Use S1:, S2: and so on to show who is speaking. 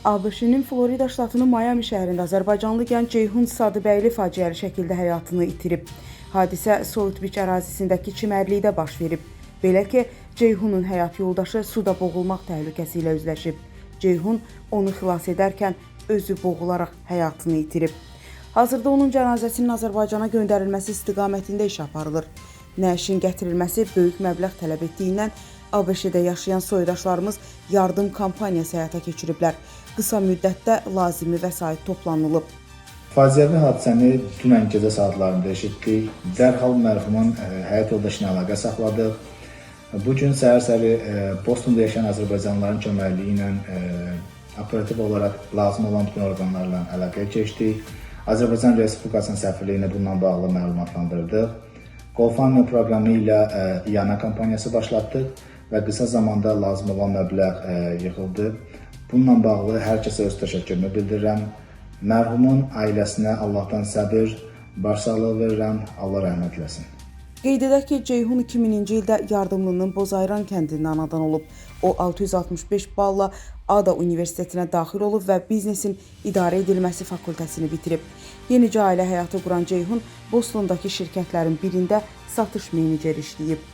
S1: ABŞ-nin Florida ştatının Miami şəhərində azərbaycanlı gənc Ceyhun Sadıbəyli faciəli şəkildə həyatını itirib. Hadisə South Beach ərazisindəki çimərlikdə baş verib. Belə ki, Ceyhunun həyat yoldaşı suda boğulmaq təhlükəsi ilə üzləşib. Ceyhun onu xilas edərkən özü boğularaq həyatını itirib. Hazırda onun cənazəsinin Azərbaycana göndərilməsi istiqamətində iş aparılır. Nəşin gətirilməsi böyük məbləğ tələb etdiyindən ABŞ-də yaşayan soydaşlarımız yardım kampaniyası həyata keçiriblər. Qısa müddətdə lazımi vəsait toplanılıb.
S2: Faciəvi hadisəni dünən gecə saatlarında eşitdik. Dərhal mərhumun həyat yoldaşı ilə əlaqə saxladıq. Bu gün səhər-səhəri Bostonda yaşayan azərbaycanlıların köməkliyi ilə operativ olaraq lazım olan bütün orqanlarla əlaqəyə keçdik. Azərbaycan Respublikasının səfirliyini bununla bağlı məlumatlandırdıq. GoFundMe proqramı ilə İANA kampaniyası başlatdıq və qısa zamanda lazım olan məbləğ yığıldı. Bununla bağlı hər kəsə öz təşəkkürümü bildirirəm. Mərhumun ailəsinə Allahdan səbir, başsağlığı verirəm. Allah rəhmət eləsin.
S1: Qeyd edək ki, Ceyhun 2000-ci ildə Yardımlının Bozayran kəndində anadan olub. O 665 balla ADA Universitetinə daxil olub və biznesin idarə edilməsi fakültəsini bitirib. Yenicə ailə həyatı quran Ceyhun Bostondakı şirkətlərin birində satış meneceri işləyib.